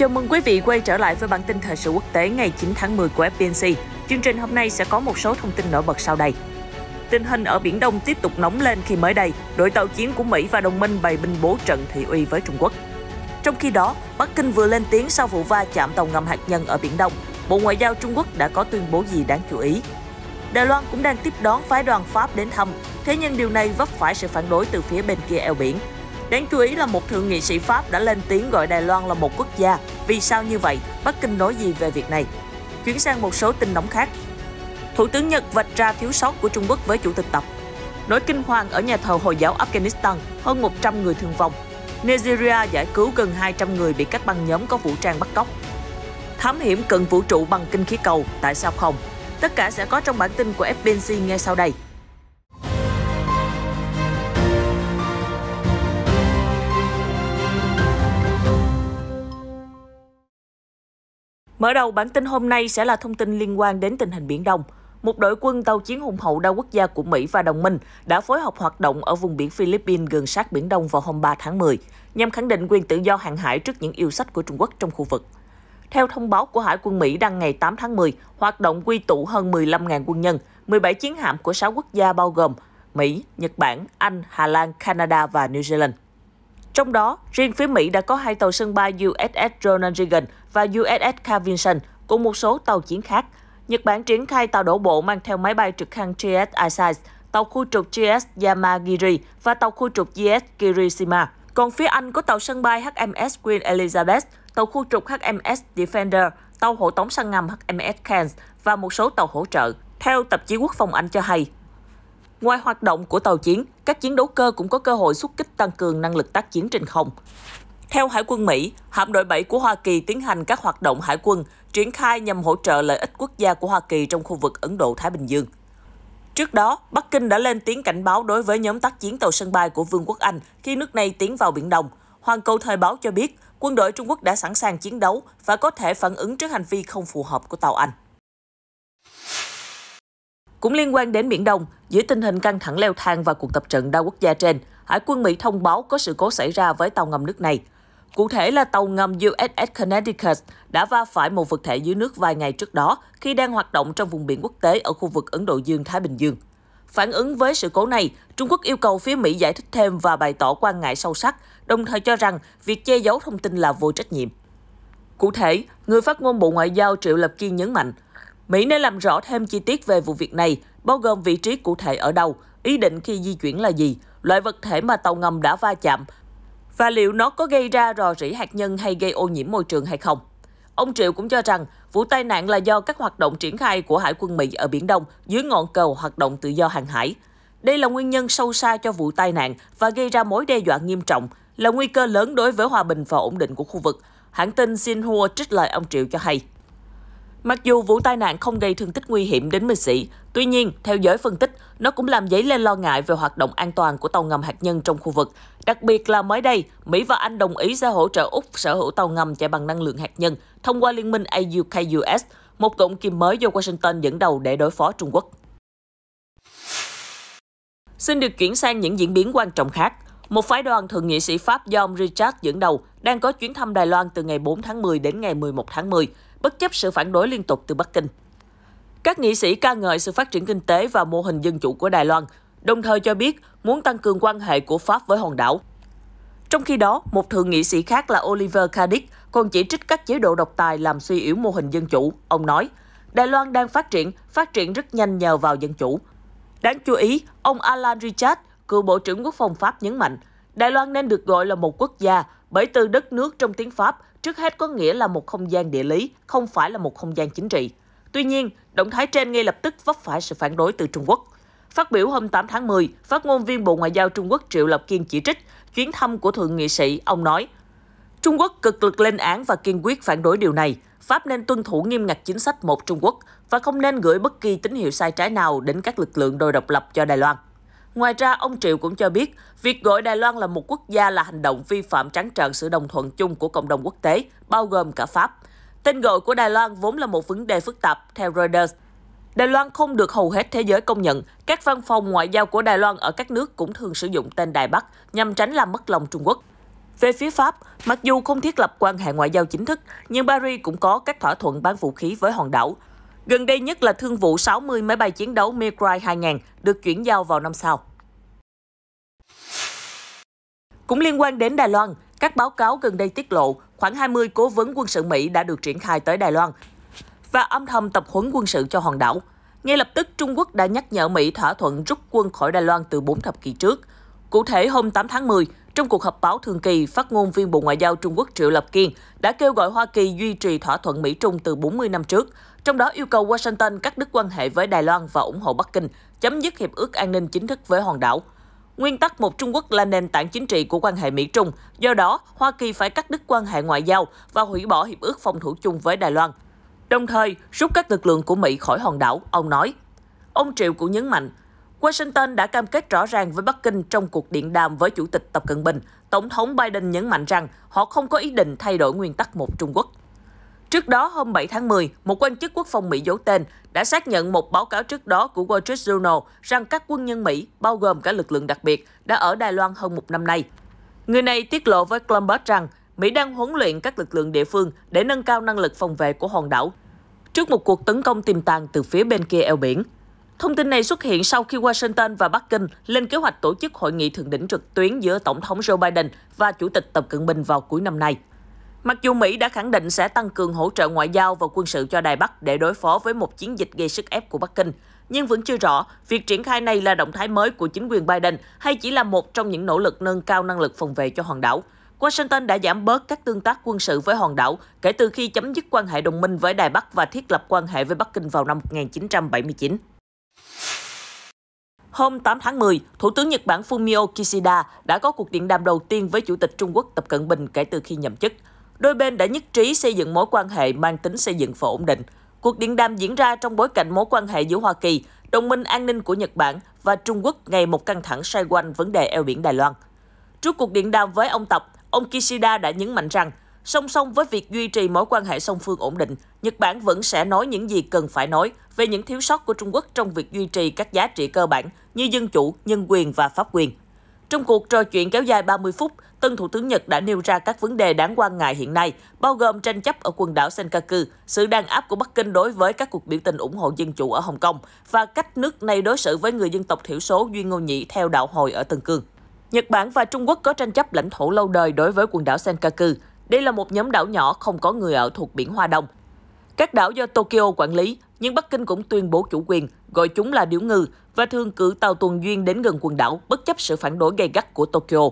Chào mừng quý vị quay trở lại với bản tin thời sự quốc tế ngày 9 tháng 10 của FBNC. Chương trình hôm nay sẽ có một số thông tin nổi bật sau đây. Tình hình ở Biển Đông tiếp tục nóng lên khi mới đây, đội tàu chiến của Mỹ và đồng minh bày binh bố trận thị uy với Trung Quốc. Trong khi đó, Bắc Kinh vừa lên tiếng sau vụ va chạm tàu ngầm hạt nhân ở Biển Đông. Bộ Ngoại giao Trung Quốc đã có tuyên bố gì đáng chú ý? Đài Loan cũng đang tiếp đón phái đoàn Pháp đến thăm, thế nhưng điều này vấp phải sự phản đối từ phía bên kia eo biển. Đáng chú ý là một thượng nghị sĩ Pháp đã lên tiếng gọi Đài Loan là một quốc gia. Vì sao như vậy? Bắc Kinh nói gì về việc này? Chuyển sang một số tin nóng khác. Thủ tướng Nhật vạch ra thiếu sót của Trung Quốc với Chủ tịch Tập. Nỗi kinh hoàng ở nhà thờ Hồi giáo Afghanistan, hơn 100 người thương vong. Nigeria giải cứu gần 200 người bị các băng nhóm có vũ trang bắt cóc. Thám hiểm cận vũ trụ bằng kinh khí cầu, tại sao không? Tất cả sẽ có trong bản tin của FBNC ngay sau đây. Mở đầu bản tin hôm nay sẽ là thông tin liên quan đến tình hình Biển Đông. Một đội quân tàu chiến hùng hậu đa quốc gia của Mỹ và đồng minh đã phối hợp hoạt động ở vùng biển Philippines gần sát Biển Đông vào hôm 3 tháng 10, nhằm khẳng định quyền tự do hàng hải trước những yêu sách của Trung Quốc trong khu vực. Theo thông báo của Hải quân Mỹ đăng ngày 8 tháng 10, hoạt động quy tụ hơn 15.000 quân nhân, 17 chiến hạm của 6 quốc gia bao gồm Mỹ, Nhật Bản, Anh, Hà Lan, Canada và New Zealand. Trong đó, riêng phía Mỹ đã có 2 tàu sân bay USS Ronald Reagan và USS Carl Vinson cùng một số tàu chiến khác. Nhật Bản triển khai tàu đổ bộ mang theo máy bay trực thăng GS Asahi, tàu khu trục GS Yamagiri và tàu khu trục GS Kirishima. Còn phía Anh có tàu sân bay HMS Queen Elizabeth, tàu khu trục HMS Defender, tàu hộ tống săn ngầm HMS Cairns và một số tàu hỗ trợ, theo tạp chí Quốc phòng Anh cho hay. Ngoài hoạt động của tàu chiến, các chiến đấu cơ cũng có cơ hội xuất kích tăng cường năng lực tác chiến trên không. Theo Hải quân Mỹ, hạm đội 7 của Hoa Kỳ tiến hành các hoạt động hải quân triển khai nhằm hỗ trợ lợi ích quốc gia của Hoa Kỳ trong khu vực Ấn Độ-Thái Bình Dương. Trước đó, Bắc Kinh đã lên tiếng cảnh báo đối với nhóm tác chiến tàu sân bay của Vương quốc Anh khi nước này tiến vào Biển Đông. Hoàn Cầu Thời báo cho biết, quân đội Trung Quốc đã sẵn sàng chiến đấu và có thể phản ứng trước hành vi không phù hợp của tàu Anh. Cũng liên quan đến Biển Đông, giữa tình hình căng thẳng leo thang và cuộc tập trận đa quốc gia trên, Hải quân Mỹ thông báo có sự cố xảy ra với tàu ngầm nước này. Cụ thể là tàu ngầm USS Connecticut đã va phải một vật thể dưới nước vài ngày trước đó khi đang hoạt động trong vùng biển quốc tế ở khu vực Ấn Độ Dương-Thái Bình Dương. Phản ứng với sự cố này, Trung Quốc yêu cầu phía Mỹ giải thích thêm và bày tỏ quan ngại sâu sắc, đồng thời cho rằng việc che giấu thông tin là vô trách nhiệm. Cụ thể, người phát ngôn Bộ Ngoại giao Triệu Lập Kiên nhấn mạnh, Mỹ nên làm rõ thêm chi tiết về vụ việc này, bao gồm vị trí cụ thể ở đâu, ý định khi di chuyển là gì, loại vật thể mà tàu ngầm đã va chạm, và liệu nó có gây ra rò rỉ hạt nhân hay gây ô nhiễm môi trường hay không. Ông Triệu cũng cho rằng vụ tai nạn là do các hoạt động triển khai của Hải quân Mỹ ở Biển Đông dưới ngọn cờ hoạt động tự do hàng hải. Đây là nguyên nhân sâu xa cho vụ tai nạn và gây ra mối đe dọa nghiêm trọng, là nguy cơ lớn đối với hòa bình và ổn định của khu vực, hãng tin Xinhua trích lời ông Triệu cho hay. Mặc dù vụ tai nạn không gây thương tích nguy hiểm đến binh sĩ, tuy nhiên, theo giới phân tích, nó cũng làm dấy lên lo ngại về hoạt động an toàn của tàu ngầm hạt nhân trong khu vực. Đặc biệt là mới đây, Mỹ và Anh đồng ý sẽ hỗ trợ Úc sở hữu tàu ngầm chạy bằng năng lượng hạt nhân thông qua liên minh AUKUS, một cộng kim mới do Washington dẫn đầu để đối phó Trung Quốc. Xin được chuyển sang những diễn biến quan trọng khác. Một phái đoàn thượng nghị sĩ Pháp do ông Richard dẫn đầu đang có chuyến thăm Đài Loan từ ngày 4 tháng 10 đến ngày 11 tháng 10, bất chấp sự phản đối liên tục từ Bắc Kinh. Các nghị sĩ ca ngợi sự phát triển kinh tế và mô hình dân chủ của Đài Loan, đồng thời cho biết muốn tăng cường quan hệ của Pháp với hòn đảo. Trong khi đó, một thượng nghị sĩ khác là Oliver Cadic còn chỉ trích các chế độ độc tài làm suy yếu mô hình dân chủ. Ông nói, Đài Loan đang phát triển rất nhanh nhờ vào dân chủ. Đáng chú ý, ông Alan Richard, cựu Bộ trưởng Quốc phòng Pháp nhấn mạnh, Đài Loan nên được gọi là một quốc gia bởi từ đất nước trong tiếng Pháp trước hết có nghĩa là một không gian địa lý, không phải là một không gian chính trị. Tuy nhiên, động thái trên ngay lập tức vấp phải sự phản đối từ Trung Quốc. Phát biểu hôm 8 tháng 10, phát ngôn viên Bộ Ngoại giao Trung Quốc Triệu Lập Kiên chỉ trích chuyến thăm của thượng nghị sĩ. Ông nói, Trung Quốc cực lực lên án và kiên quyết phản đối điều này. Pháp nên tuân thủ nghiêm ngặt chính sách một Trung Quốc và không nên gửi bất kỳ tín hiệu sai trái nào đến các lực lượng đòi độc lập cho Đài Loan. Ngoài ra, ông Triệu cũng cho biết, việc gọi Đài Loan là một quốc gia là hành động vi phạm trắng trợn sự đồng thuận chung của cộng đồng quốc tế, bao gồm cả Pháp. Tên gọi của Đài Loan vốn là một vấn đề phức tạp, theo Reuters. Đài Loan không được hầu hết thế giới công nhận. Các văn phòng ngoại giao của Đài Loan ở các nước cũng thường sử dụng tên Đài Bắc nhằm tránh làm mất lòng Trung Quốc. Về phía Pháp, mặc dù không thiết lập quan hệ ngoại giao chính thức, nhưng Paris cũng có các thỏa thuận bán vũ khí với hòn đảo. Gần đây nhất là thương vụ 60 máy bay chiến đấu Mirage 2000 được chuyển giao vào năm sau. Cũng liên quan đến Đài Loan, các báo cáo gần đây tiết lộ khoảng 20 cố vấn quân sự Mỹ đã được triển khai tới Đài Loan và âm thầm tập huấn quân sự cho hòn đảo. Ngay lập tức, Trung Quốc đã nhắc nhở Mỹ thỏa thuận rút quân khỏi Đài Loan từ 4 thập kỷ trước. Cụ thể, hôm 8 tháng 10, trong cuộc họp báo thường kỳ, phát ngôn viên Bộ Ngoại giao Trung Quốc Triệu Lập Kiên đã kêu gọi Hoa Kỳ duy trì thỏa thuận Mỹ-Trung từ 40 năm trước, trong đó yêu cầu Washington cắt đứt quan hệ với Đài Loan và ủng hộ Bắc Kinh, chấm dứt hiệp ước an ninh chính thức với hòn đảo. Nguyên tắc một Trung Quốc là nền tảng chính trị của quan hệ Mỹ-Trung, do đó Hoa Kỳ phải cắt đứt quan hệ ngoại giao và hủy bỏ hiệp ước phòng thủ chung với Đài Loan, đồng thời rút các lực lượng của Mỹ khỏi hòn đảo, ông nói. Ông Triệu cũng nhấn mạnh, Washington đã cam kết rõ ràng với Bắc Kinh trong cuộc điện đàm với Chủ tịch Tập Cận Bình. Tổng thống Biden nhấn mạnh rằng họ không có ý định thay đổi nguyên tắc một Trung Quốc. Trước đó, hôm 7 tháng 10, một quan chức quốc phòng Mỹ giấu tên đã xác nhận một báo cáo trước đó của Wall Street Journal rằng các quân nhân Mỹ, bao gồm cả lực lượng đặc biệt, đã ở Đài Loan hơn một năm nay. Người này tiết lộ với Bloomberg rằng Mỹ đang huấn luyện các lực lượng địa phương để nâng cao năng lực phòng vệ của hòn đảo trước một cuộc tấn công tiềm tàng từ phía bên kia eo biển. Thông tin này xuất hiện sau khi Washington và Bắc Kinh lên kế hoạch tổ chức hội nghị thượng đỉnh trực tuyến giữa Tổng thống Joe Biden và Chủ tịch Tập Cận Bình vào cuối năm nay. Mặc dù Mỹ đã khẳng định sẽ tăng cường hỗ trợ ngoại giao và quân sự cho Đài Bắc để đối phó với một chiến dịch gây sức ép của Bắc Kinh, nhưng vẫn chưa rõ việc triển khai này là động thái mới của chính quyền Biden hay chỉ là một trong những nỗ lực nâng cao năng lực phòng vệ cho hòn đảo. Washington đã giảm bớt các tương tác quân sự với hòn đảo kể từ khi chấm dứt quan hệ đồng minh với Đài Bắc và thiết lập quan hệ với Bắc Kinh vào năm 1979. Hôm 8 tháng 10, Thủ tướng Nhật Bản Fumio Kishida đã có cuộc điện đàm đầu tiên với Chủ tịch Trung Quốc Tập Cận Bình kể từ khi nhậm chức. Đôi bên đã nhất trí xây dựng mối quan hệ mang tính xây dựng và ổn định. Cuộc điện đàm diễn ra trong bối cảnh mối quan hệ giữa Hoa Kỳ, đồng minh an ninh của Nhật Bản và Trung Quốc ngày một căng thẳng xoay quanh vấn đề eo biển Đài Loan. Trước cuộc điện đàm với ông Tập, ông Kishida đã nhấn mạnh rằng, song song với việc duy trì mối quan hệ song phương ổn định, Nhật Bản vẫn sẽ nói những gì cần phải nói về những thiếu sót của Trung Quốc trong việc duy trì các giá trị cơ bản như dân chủ, nhân quyền và pháp quyền. Trong cuộc trò chuyện kéo dài 30 phút, tân Thủ tướng Nhật đã nêu ra các vấn đề đáng quan ngại hiện nay, bao gồm tranh chấp ở quần đảo Senkaku, sự đàn áp của Bắc Kinh đối với các cuộc biểu tình ủng hộ dân chủ ở Hồng Kông và cách nước này đối xử với người dân tộc thiểu số Duy Ngô Nhĩ theo đạo Hồi ở Tân Cương. Nhật Bản và Trung Quốc có tranh chấp lãnh thổ lâu đời đối với quần đảo Senkaku. Đây là một nhóm đảo nhỏ không có người ở thuộc biển Hoa Đông. Các đảo do Tokyo quản lý, nhưng Bắc Kinh cũng tuyên bố chủ quyền, gọi chúng là điếu ngư và thường cử tàu tuần duyên đến gần quần đảo bất chấp sự phản đối gay gắt của Tokyo.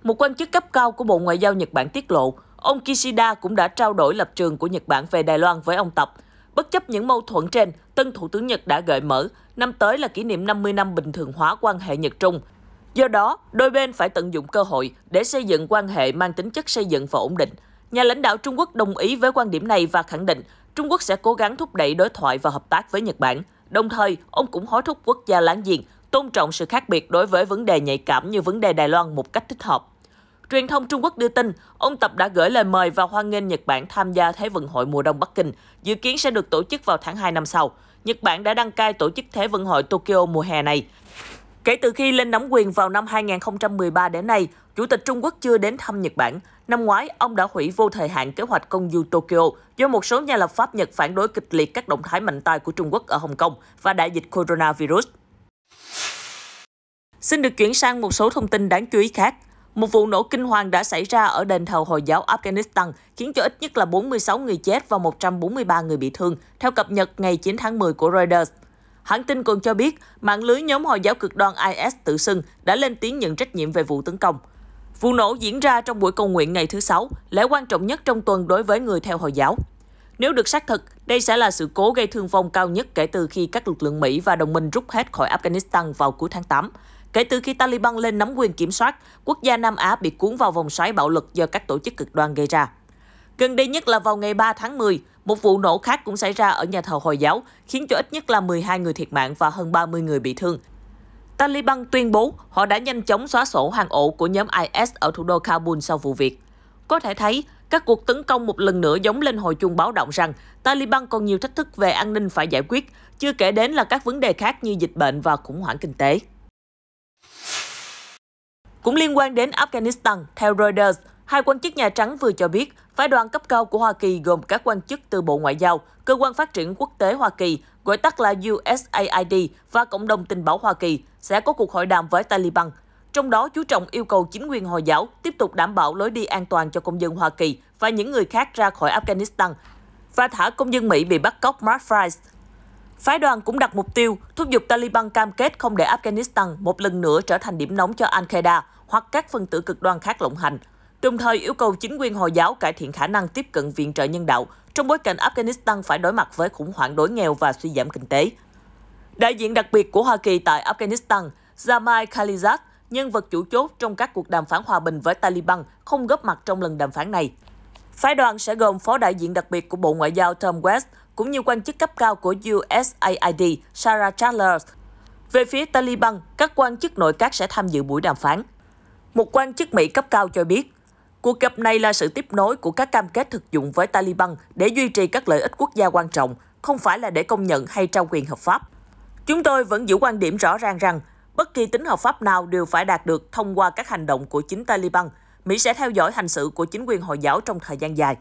Một quan chức cấp cao của Bộ Ngoại giao Nhật Bản tiết lộ, ông Kishida cũng đã trao đổi lập trường của Nhật Bản về Đài Loan với ông Tập. Bất chấp những mâu thuẫn trên, tân Thủ tướng Nhật đã gợi mở, năm tới là kỷ niệm 50 năm bình thường hóa quan hệ Nhật-Trung. Do đó, đôi bên phải tận dụng cơ hội để xây dựng quan hệ mang tính chất xây dựng và ổn định. Nhà lãnh đạo Trung Quốc đồng ý với quan điểm này và khẳng định Trung Quốc sẽ cố gắng thúc đẩy đối thoại và hợp tác với Nhật Bản. Đồng thời, ông cũng hối thúc quốc gia láng giềng tôn trọng sự khác biệt đối với vấn đề nhạy cảm như vấn đề Đài Loan một cách thích hợp. Truyền thông Trung Quốc đưa tin, ông Tập đã gửi lời mời và hoan nghênh Nhật Bản tham gia Thế vận hội mùa đông Bắc Kinh, dự kiến sẽ được tổ chức vào tháng 2 năm sau. Nhật Bản đã đăng cai tổ chức Thế vận hội Tokyo mùa hè này. Kể từ khi lên nắm quyền vào năm 2013 đến nay, Chủ tịch Trung Quốc chưa đến thăm Nhật Bản. Năm ngoái, ông đã hủy vô thời hạn kế hoạch công du Tokyo do một số nhà lập pháp Nhật phản đối kịch liệt các động thái mạnh tay của Trung Quốc ở Hồng Kông và đại dịch coronavirus. Xin được chuyển sang một số thông tin đáng chú ý khác. Một vụ nổ kinh hoàng đã xảy ra ở đền thờ Hồi giáo Afghanistan, khiến cho ít nhất là 46 người chết và 143 người bị thương, theo cập nhật ngày 9 tháng 10 của Reuters. Hãng tin còn cho biết, mạng lưới nhóm Hồi giáo cực đoan IS tự xưng đã lên tiếng nhận trách nhiệm về vụ tấn công. Vụ nổ diễn ra trong buổi cầu nguyện ngày thứ Sáu, lễ quan trọng nhất trong tuần đối với người theo Hồi giáo. Nếu được xác thực, đây sẽ là sự cố gây thương vong cao nhất kể từ khi các lực lượng Mỹ và đồng minh rút hết khỏi Afghanistan vào cuối tháng 8. Kể từ khi Taliban lên nắm quyền kiểm soát, quốc gia Nam Á bị cuốn vào vòng xoáy bạo lực do các tổ chức cực đoan gây ra. Gần đây nhất là vào ngày 3 tháng 10, một vụ nổ khác cũng xảy ra ở nhà thờ Hồi giáo, khiến cho ít nhất là 12 người thiệt mạng và hơn 30 người bị thương. Taliban tuyên bố họ đã nhanh chóng xóa sổ hang ổ của nhóm IS ở thủ đô Kabul sau vụ việc. Có thể thấy, các cuộc tấn công một lần nữa giống lên hồi chuông báo động rằng Taliban còn nhiều thách thức về an ninh phải giải quyết, chưa kể đến là các vấn đề khác như dịch bệnh và khủng hoảng kinh tế. Cũng liên quan đến Afghanistan, theo Reuters, Hai quan chức Nhà Trắng vừa cho biết, phái đoàn cấp cao của Hoa Kỳ gồm các quan chức từ Bộ Ngoại giao, Cơ quan Phát triển Quốc tế Hoa Kỳ, gọi tắt là USAID và Cộng đồng Tình báo Hoa Kỳ sẽ có cuộc hội đàm với Taliban. Trong đó, chú trọng yêu cầu chính quyền Hồi giáo tiếp tục đảm bảo lối đi an toàn cho công dân Hoa Kỳ và những người khác ra khỏi Afghanistan và thả công dân Mỹ bị bắt cóc Mark Price. Phái đoàn cũng đặt mục tiêu thúc giục Taliban cam kết không để Afghanistan một lần nữa trở thành điểm nóng cho Al-Qaeda hoặc các phần tử cực đoan khác lộng hành, đồng thời yêu cầu chính quyền Hồi giáo cải thiện khả năng tiếp cận viện trợ nhân đạo trong bối cảnh Afghanistan phải đối mặt với khủng hoảng đói nghèo và suy giảm kinh tế. Đại diện đặc biệt của Hoa Kỳ tại Afghanistan, Jamal Khalilzad, nhân vật chủ chốt trong các cuộc đàm phán hòa bình với Taliban, không góp mặt trong lần đàm phán này. Phái đoàn sẽ gồm Phó đại diện đặc biệt của Bộ Ngoại giao Tom West, cũng như quan chức cấp cao của USAID Sarah Chandler. Về phía Taliban, các quan chức nội các sẽ tham dự buổi đàm phán. Một quan chức Mỹ cấp cao cho biết, cuộc gặp này là sự tiếp nối của các cam kết thực dụng với Taliban để duy trì các lợi ích quốc gia quan trọng, không phải là để công nhận hay trao quyền hợp pháp. Chúng tôi vẫn giữ quan điểm rõ ràng rằng, bất kỳ tính hợp pháp nào đều phải đạt được thông qua các hành động của chính Taliban. Mỹ sẽ theo dõi hành xử của chính quyền Hồi giáo trong thời gian dài.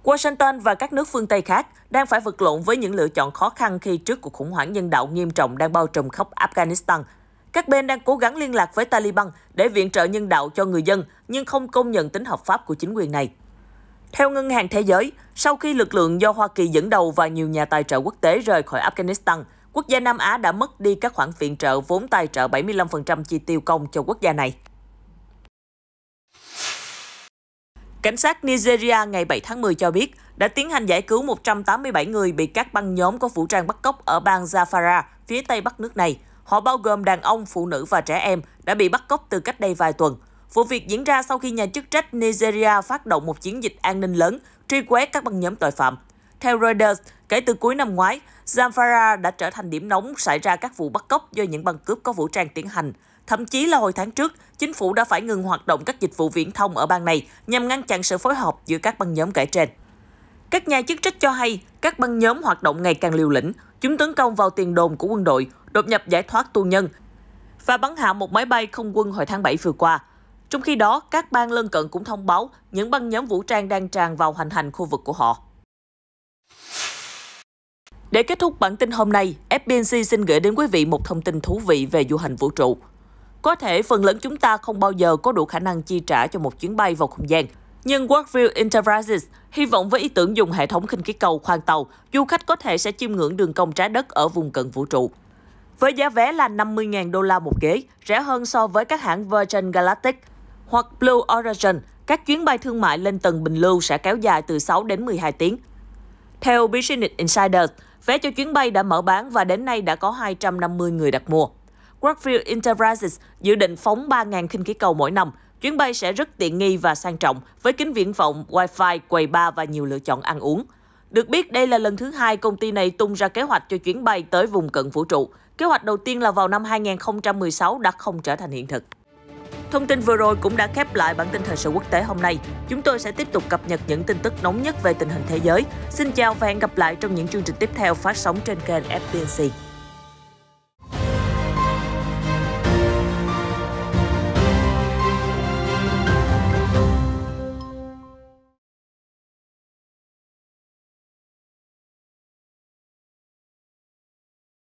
Washington và các nước phương Tây khác đang phải vật lộn với những lựa chọn khó khăn khi trước cuộc khủng hoảng nhân đạo nghiêm trọng đang bao trùm khắp Afghanistan. Các bên đang cố gắng liên lạc với Taliban để viện trợ nhân đạo cho người dân, nhưng không công nhận tính hợp pháp của chính quyền này. Theo Ngân hàng Thế giới, sau khi lực lượng do Hoa Kỳ dẫn đầu và nhiều nhà tài trợ quốc tế rời khỏi Afghanistan, quốc gia Nam Á đã mất đi các khoản viện trợ vốn tài trợ 75% chi tiêu công cho quốc gia này. Cảnh sát Nigeria ngày 7 tháng 10 cho biết đã tiến hành giải cứu 187 người bị các băng nhóm có vũ trang bắt cóc ở bang Zamfara, phía tây bắc nước này. Họ bao gồm đàn ông, phụ nữ và trẻ em đã bị bắt cóc từ cách đây vài tuần. Vụ việc diễn ra sau khi nhà chức trách Nigeria phát động một chiến dịch an ninh lớn, truy quét các băng nhóm tội phạm. Theo Reuters, kể từ cuối năm ngoái, Zamfara đã trở thành điểm nóng xảy ra các vụ bắt cóc do những băng cướp có vũ trang tiến hành. Thậm chí là hồi tháng trước, chính phủ đã phải ngừng hoạt động các dịch vụ viễn thông ở bang này nhằm ngăn chặn sự phối hợp giữa các băng nhóm kể trên. Các nhà chức trách cho hay các băng nhóm hoạt động ngày càng liều lĩnh. Chúng tấn công vào tiền đồn của quân đội, đột nhập giải thoát tù nhân và bắn hạ một máy bay không quân hồi tháng 7 vừa qua. Trong khi đó, các bang lân cận cũng thông báo những băng nhóm vũ trang đang tràn vào hành hành khu vực của họ. Để kết thúc bản tin hôm nay, FBNC xin gửi đến quý vị một thông tin thú vị về du hành vũ trụ. Có thể phần lớn chúng ta không bao giờ có đủ khả năng chi trả cho một chuyến bay vào không gian. Nhưng Worldview Enterprises hy vọng với ý tưởng dùng hệ thống khinh khí cầu khoang tàu, du khách có thể sẽ chiêm ngưỡng đường cong trái đất ở vùng cận vũ trụ. Với giá vé là 50.000 đô la một ghế, rẻ hơn so với các hãng Virgin Galactic hoặc Blue Origin, các chuyến bay thương mại lên tầng bình lưu sẽ kéo dài từ 6 đến 12 tiếng. Theo Business Insider, vé cho chuyến bay đã mở bán và đến nay đã có 250 người đặt mua. Worldview Enterprises dự định phóng 3.000 khinh khí cầu mỗi năm. Chuyến bay sẽ rất tiện nghi và sang trọng, với kính viễn vọng, Wi-Fi, quầy bar và nhiều lựa chọn ăn uống. Được biết, đây là lần thứ hai công ty này tung ra kế hoạch cho chuyến bay tới vùng cận vũ trụ. Kế hoạch đầu tiên là vào năm 2016 đã không trở thành hiện thực. Thông tin vừa rồi cũng đã khép lại bản tin thời sự quốc tế hôm nay. Chúng tôi sẽ tiếp tục cập nhật những tin tức nóng nhất về tình hình thế giới. Xin chào và hẹn gặp lại trong những chương trình tiếp theo phát sóng trên kênh FBNC.